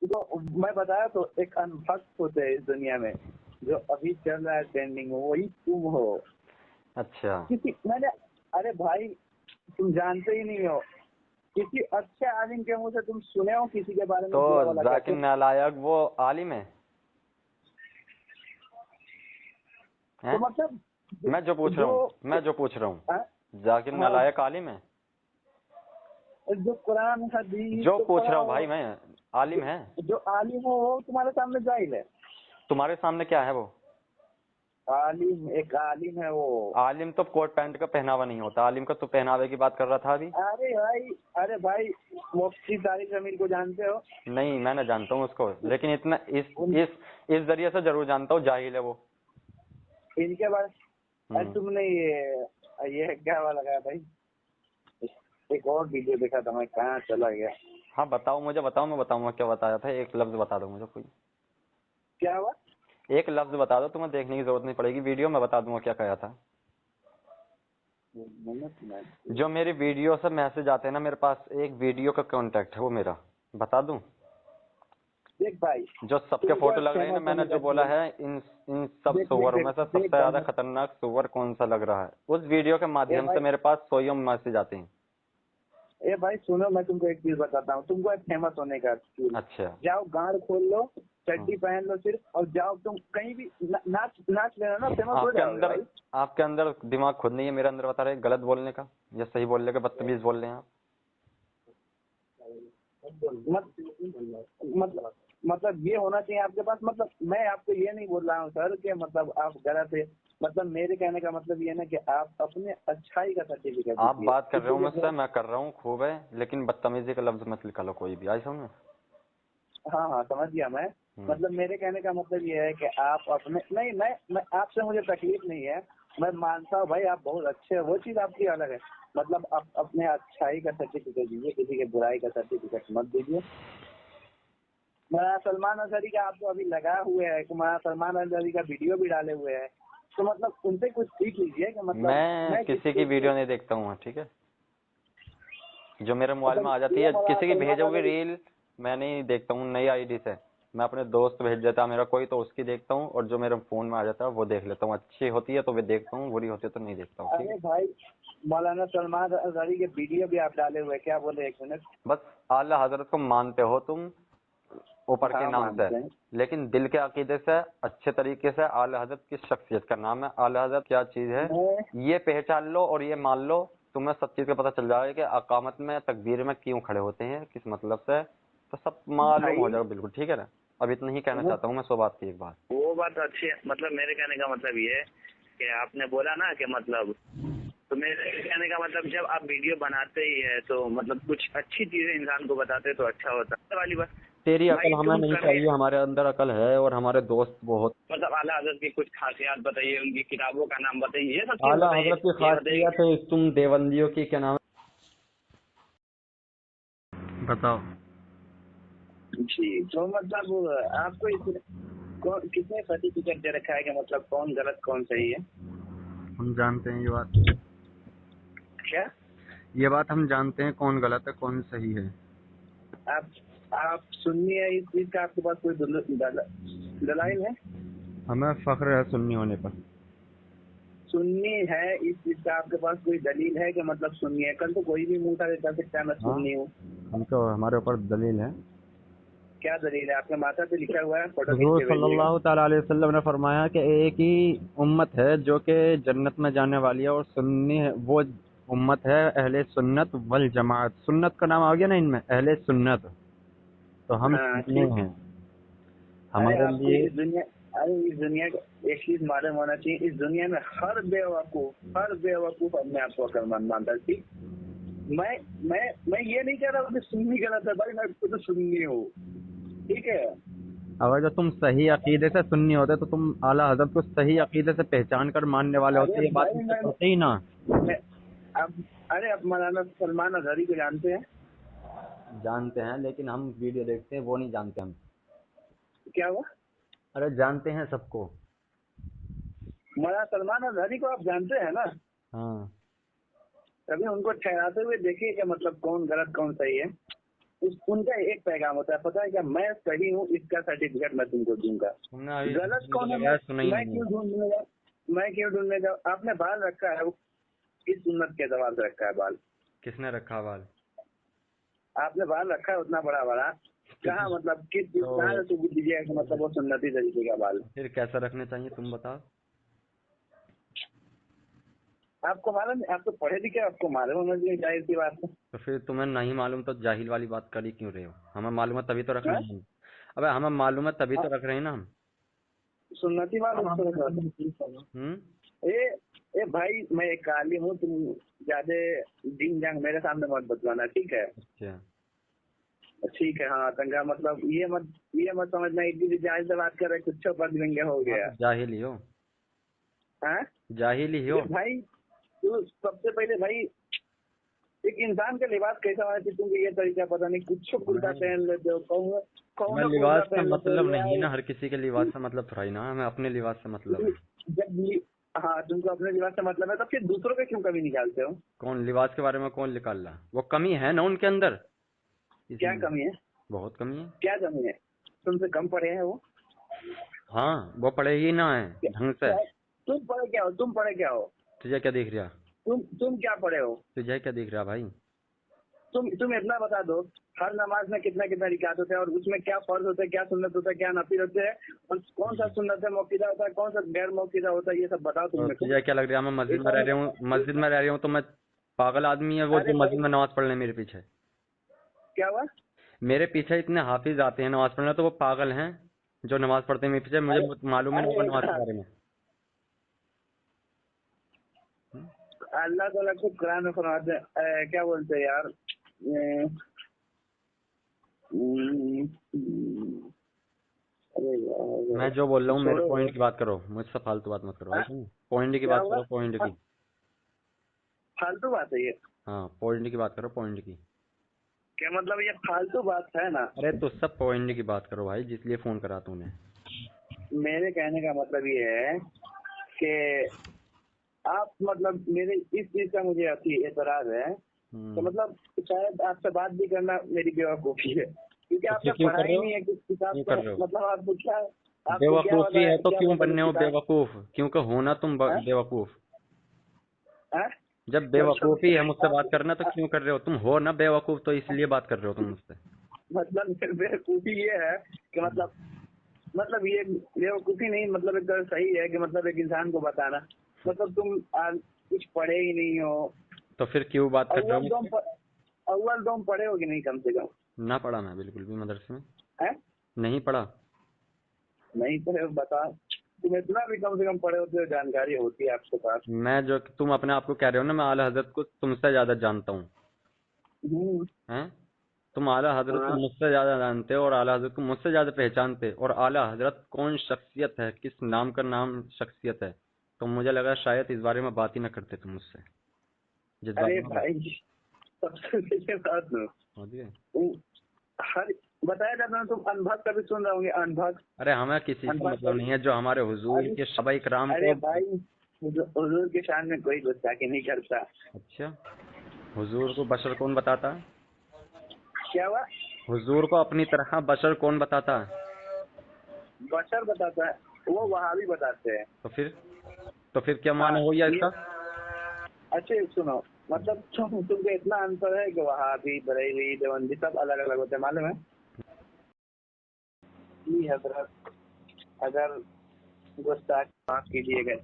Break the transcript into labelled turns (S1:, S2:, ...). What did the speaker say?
S1: तो मैं बताया तो एक अनभक्त होते हैं इस दुनिया में, जो अभी चल रहा है ट्रेंडिंग में, वही तुम हो।
S2: अच्छा
S1: किसी मैंने, अरे भाई तुम जानते ही नहीं हो, किसी अच्छे आलिम के मुंह से तुम सुने हो किसी के बारे में
S2: तो
S1: बुरा वाला
S2: जाकिर
S1: कहते?
S2: नालायक वो आलिम है?
S1: तो मतलब
S2: मैं जो पूछ रहा हूँ
S1: हाँ?
S2: जाकिर
S1: हाँ,
S2: नालायक आलिम है?
S1: जो कुरान हदीस
S2: जो
S1: तो
S2: पूछ
S1: पढ़ा
S2: रहा हूँ
S1: हो,
S2: भाई मैं, आलिम है?
S1: जो आलिम हो वो तुम्हारे सामने जाहिल है।
S2: तुम्हारे सामने क्या है वो?
S1: आलिम एक आलिम है वो।
S2: आलिम तो कोट पैंट का पहनावा नहीं होता, आलिम का तो पहनावे की बात कर रहा था अभी।
S1: अरे भाई मुफ्ती तारिक जमील को जानते हो?
S2: नहीं, मैं ना जानता हूँ उसको, लेकिन इतना इस जरिए से जरूर जानता हूँ, जाहिल है वो।
S1: इनके बारे, अरे
S2: हम्म।
S1: तुमने ये क्या वाला लगाया भाई? एक और वीडियो देखा था मैं, कहाँ चला गया?
S2: हाँ बताओ, मुझे बताओ, मैं बताऊंगा क्या बताया था। एक लफ्ज बता दो मुझे कोई,
S1: क्या हुआ?
S2: एक लफ्ज बता दो, तुम्हें देखने की जरूरत नहीं पड़ेगी, वीडियो में बता दूंगा क्या कहा था। जो मेरी वीडियो से मैसेज आते हैं ना, मेरे पास एक वीडियो का कांटेक्ट है वो मेरा, बता दूं?
S1: देख भाई,
S2: जो सबके
S1: तुमको
S2: फोटो लग रहे हैं ना,
S1: फेमस
S2: मैंने
S1: होने
S2: जो
S1: का
S2: बोला
S1: चाहिए।
S2: है, इन इन सब
S1: देख देख
S2: सुअरों
S1: देख
S2: में से सबसे
S1: देख भाई
S2: ज्यादा खतरनाक सुअर कौन सा लग रहा है, उस वीडियो के
S1: ए
S2: माध्यम से
S1: भाई
S2: मेरे पास सोइयों मैसेज आते हैं।
S1: ए भाई सुनो, मैं तुमको एक चीज बताता हूँ, तुमको फेमस होने का स्किल।
S2: अच्छा।
S1: जाओ गाड़ खोल लो,
S2: हाँ।
S1: चड्डी पहन लो सिर्फ, और जाओ तुम कहीं भी नाच नाच लेना ना, फेमस हो
S2: आपके
S1: जाओगे
S2: अंदर
S1: भाई।
S2: आपके अंदर दिमाग खुद नहीं है, मेरे अंदर बता रहे गलत बोलने का या सही बोलने का, बदतमीज बोल रहे हैं आप।
S1: मत, मतलब ये होना चाहिए आपके पास। मतलब मैं आपको ये नहीं बोल रहा हूँ सर कि मतलब आप गलत है, मतलब मेरे कहने का मतलब ये है ना कि आप अपने अच्छाई का सर्टिफिकेट
S2: आप
S1: दीजिए
S2: बात कर रहे हो
S1: किसी के।
S2: मुझसे, मैं कर रहा हूँ, खूब है, लेकिन बदतमीजी का लफ्ज मत निकालो कोई भी, आई समझ में?
S1: हाँ हाँ समझ गया मैं। मतलब मेरे कहने का मतलब ये है कि आप अपने, नहीं मैं आपसे मुझे तकलीफ नहीं है, मैं मानता हूँ भाई आप बहुत अच्छे हैं, वो चीज़ आपकी अलग है। मतलब आप अपने अच्छाई का सर्टिफिकेट दीजिए, किसी के बुराई का सर्टिफिकेट मत दीजिए। मौलाना सलमान अजहरी का आप तो अभी लगा हुए है कि मौलाना सलमान अजहरी का वीडियो भी डाले हुए हैं, तो मतलब उनसे कुछ सीख लीजिए कि मतलब
S2: मैं
S1: मैं
S2: किसी की वीडियो नहीं देखता हूँ, ठीक है? जो मेरे मोबाइल में
S1: मतलब
S2: आ जाती
S1: ये
S2: है,
S1: मौलाना
S2: किसी की भेजे
S1: सलमान
S2: हुए
S1: अजहरी।
S2: रील मैं नहीं देखता हूँ नई आईडी से। मैं अपने दोस्त भेज देता है मेरा कोई, तो उसकी देखता हूँ, और जो मेरे फोन में आ जाता है वो देख लेता हूँ। अच्छी होती है तो वे देखता हूँ, बुरी होती है तो नहीं देखता हूँ, ठीक है?
S1: अरे भाई मौलाना सलमान अजहरी के वीडियो भी आप डाले हुए हैं, क्या बोले, एक मिनट।
S2: बस आला हजरत को मानते हो तुम ऊपर के
S1: हाँ
S2: नाम से,
S1: मानते हैं।
S2: लेकिन दिल के अकीदे से अच्छे तरीके से आला हजरत किस शख्सियत का नाम है, आला हजरत क्या चीज है,
S1: मैं
S2: ये पहचान लो और ये मान लो, तुम्हें सब चीज का पता चल जाएगा कि अकामत में तकबीर में क्यों खड़े होते हैं, किस मतलब से, तो सब मालूम हो
S1: भाई
S2: जाएगा बिल्कुल, ठीक है ना? अब इतना ही कहना
S1: वो
S2: चाहता हूँ मैं, 100 बात की एक बात।
S1: वो बात तो अच्छी है। मतलब मेरे कहने का मतलब ये है कि आपने बोला ना कि मतलब, तो मेरे कहने का मतलब जब आप वीडियो बनाते ही है तो मतलब कुछ अच्छी चीजें इंसान को बताते तो अच्छा होता है वाली बात।
S2: तेरी अकल
S1: भाई
S2: हमें
S1: तुम
S2: नहीं
S1: कभी
S2: चाहिए, हमारे अंदर अकल है और हमारे दोस्त बहुत।
S1: मतलब आला हजरत की कुछ खासियत बताइए, उनकी किताबों का नाम बताइए, ये सब चीज
S2: आला
S1: बताइए।
S2: हजरत की
S1: ये बताइए
S2: खासियत है, तुम देवबंदियों की क्या नाम है बताओ?
S1: जी, तो मतलब आपको इसमें किसने सर्टिफिकेट दे रखा है कि मतलब कौन गलत कौन सही है?
S2: हम जानते हैं ये बात,
S1: क्या
S2: ये बात हम जानते हैं कौन गलत है कौन सही है।
S1: आप आप सुन्नी है इस चीज का, आपके पास कोई दलाइल है?
S2: हमें फख्र है सुन्नी होने पर।
S1: सुन्नी है इस चीज का आपके पास कोई दलील है कि मतलब सुन्नी है? कल तो कोई भी मुंह उठा के कह सकता है मैं
S2: हाँ,
S1: सुन्नी हूँ।
S2: हमको हमारे ऊपर दलील है।
S1: क्या दलील है? आपके माथा पे लिखा हुआ है, फोटो खींच
S2: हुजूर
S1: के भेजिएगा।
S2: सल्लल्लाहु ताला अलैहि वसल्लम ने फरमाया कि एक ही उम्मत है जो कि जन्नत में जाने वाली है, और सुन्नी है वो उम्मत है अहले सुन्नत वल जमात। सुन्नत का नाम आ गया ना इनमें, अहले सुन्नत, तो हम
S1: हाँ
S2: सुन्नी
S1: ठीक है।
S2: हैं।
S1: अरे
S2: हमारे
S1: आपको
S2: लिए
S1: इस दुनिया का एक चीज मालूम होना चाहिए, इस दुनिया में हर बेवकूफ अपने आप को अक्लमंद मानता है। ठीक, मैं मैं ये नहीं कह रहा हूँ कि सुन्नी गलत है भाई, मैं खुद तो सुन्नी हूँ, ठीक है।
S2: अगर जो तुम सही अकीदे से सुन्नी होते तो तुम आला हजरत को सही अकीदे से पहचान कर मानने वाले
S1: अरे
S2: होते, ये बात
S1: भाई
S2: मुझसे करते ही ना।
S1: मैं अब अरे अब मौलाना सलमान अजहरी को जानते हैं?
S2: जानते हैं, लेकिन हम वीडियो देखते हैं वो नहीं जानते हम।
S1: क्या हुआ?
S2: अरे जानते हैं सबको।
S1: मौलाना सलमान अजहरी को आप जानते हैं ना?
S2: हाँ।
S1: कभी उनको ठहराते हुए देखिए कि मतलब कौन गलत कौन सही है। उनका एक पैगाम होता है, पता है क्या, मैं सही हूँ इसका सर्टिफिकेट मैं तुमको दूंगा। गलत कौन है? मैं क्यों ढूंढने जाऊँ? आपने बाल रखा है, वो किस सुन्नत के एतबार से रखा है बाल?
S2: किसने रखा बाल?
S1: आपने बाल रखा है उतना बड़ा बड़ा, कहाँ मतलब किस कहाँ से सबूत दीजिएगा कि मतलब वो सुन्नती तरीके का बाल?
S2: फिर कैसा रखने चाहिए तुम बताओ।
S1: आपको मालूम, आप तो पढ़े लिखे, आपको मालूम होना चाहिए, जाहिर सी बात है।
S2: तो फिर तुम्हें नहीं मालूम तो जाहिल वाली बात कर ही क्यों रहे हो? हमें मालूम है तभी तो रख रहे हैं हम। अबे हमें मालूम है तभी तो रख रहे हैं ना हम।
S1: सुन्नती बाल ए भाई, मैं एक काली हूँ, तुम ज्यादा दिन जंग मेरे सामने मत बतलाना, ठीक है?
S2: अच्छा
S1: ठीक है, हाँ तंगा, मतलब ये मत समझना इतनी जाहिल से बात कर रहे, कुछ पर देंगे हो गया।
S2: जाहिल ही हो।
S1: हाँ
S2: जाहिल ही हो
S1: भाई। तो सबसे पहले भाई एक इंसान का लिबास कैसा होना चाहिए, तुमको ये तरीका पता नहीं, कुछ कुर्ता पहन लेते हो, कहूँ
S2: लिबास का मतलब नहीं है ना, हर किसी के लिबास से मतलब थोड़ा ही ना, हमें अपने लिबास से मतलब है।
S1: जब हाँ तुमको अपने लिबास से मतलब है, तो फिर दूसरों के क्यों कमी निकालते हो?
S2: कौन लिबास के बारे में कौन निकाल रहा? वो कमी है ना उनके अंदर।
S1: क्या कमी है?
S2: बहुत कमी है।
S1: क्या कमी है? तुमसे कम पढ़े हैं वो?
S2: हाँ वो पढ़े ही ना है ढंग से।
S1: तुम पढ़े क्या हो? तुम पढ़े क्या हो?
S2: तुझे क्या दिख रहा?
S1: तुम क्या पढ़े हो?
S2: तुझे क्या दिख रहा भाई?
S1: तुम इतना बता दो, हर नमाज में कितना कितना रिकात होते हैं, और उसमें क्या फर्ज होता है, क्या सुन्नत होता है, क्या नफिल होते हैं, और कौन सा सुन्नत है मौकीदा होता है, कौन सा गैर मौकीदा होता है, ये सब बताओ तुम।
S2: तुझे क्या लग रहा है मैं मस्जिद में रह रहा हूँ? मस्जिद में रह रहा हूँ तो मैं पागल आदमी है वो जो मस्जिद में नमाज पढ़ रहे मेरे पीछे?
S1: क्या हुआ?
S2: मेरे पीछे इतने हाफिज आते हैं नमाज पढ़ने, तो वो पागल हैं जो नमाज पढ़ते हैं मेरे पीछे? मुझे मालूम है ना नमाज के बारे में।
S1: अल्लाह ताला को कुरान में फरमाते हैं, क्या बोलते हैं यार,
S2: मैं जो बोल रहा हूँ मेरे पॉइंट की बात करो, मुझसे फालतू बात मत करो। पॉइंट की बात करो, पॉइंट की।
S1: फालतू बात है ये?
S2: हाँ पॉइंट की बात करो, पॉइंट की।
S1: क्या मतलब ये फालतू बात है ना?
S2: अरे तो सब पॉइंट की बात करो भाई, जिसलिए फोन करा तूने।
S1: मेरे कहने का मतलब ये है कि आप मतलब मेरे इस चीज का मुझे एतराज है, तो मतलब शायद आपसे बात भी करना मेरी बेवकूफी है, क्योंकि आपने पढ़ा ही नहीं है किस किताब को, मतलब आपको क्या
S2: बेवकूफी है तो क्यों बनने हो बेवकूफ? क्योंकि होना तुम बेवकूफ। जब बेवकूफी है मुझसे बात करना तो क्यों कर रहे हो? तुम हो ना बेवकूफ, तो इसलिए बात कर रहे हो तुम मुझसे।
S1: मतलब बेवकूफी ये है कि मतलब ये बेवकूफी नहीं, मतलब एक सही है कि मतलब एक इंसान को बताना, मतलब तुम कुछ पढ़े ही नहीं हो
S2: तो फिर क्यों बात कर रहे हो?
S1: अव्वल तुम पढ़े हो कि नहीं कम से कम?
S2: ना पढ़ा मैं बिल्कुल भी मदरसे में।
S1: है?
S2: नहीं पढ़ा।
S1: नहीं पढ़े? बता, तुम इतना भी कम से कम पढ़े होते हो, जानकारी होती है आपके पास।
S2: मैं जो तुम अपने आप को कह रहे हो ना, मैं आला हजरत को तुमसे ज्यादा जानता हूँ। हैं? तुम आला हजरत को मुझसे ज्यादा जानते हो और आला हजरत को मुझसे ज्यादा पहचानते, और आला हजरत कौन शख्सियत है, किस नाम का नाम शख्सियत है, तो मुझे लगा शायद इस बारे में बात ही ना करते तुम मुझसे।
S1: अरे भाई सबसे बात हर बताया जाता है, तुम अनभक्त कभी सुन रहे होंगे, अनभक्त।
S2: अरे हमें किसी से मतलब नहीं है, जो हमारे हुजूर के सहाबाए किराम को।
S1: अरे भाई हुजूर के शान में कोई गुस्ताखी नहीं करता।
S2: अच्छा, हुजूर को बशर कौन बताता?
S1: क्या हुआ?
S2: हुजूर को अपनी तरह बशर कौन बताता?
S1: बशर बताता है, वो वहाबी बताते हैं।
S2: तो फिर क्या माना हो गया इसका?
S1: अच्छा सुनो, मतलब तुमको इतना अंतर है कि वहाबी, बरेली, देवबंदी सब अलग अलग होते हैं, मालूम है? हजरत अगर गुस्ताख माफ कीजिएगा,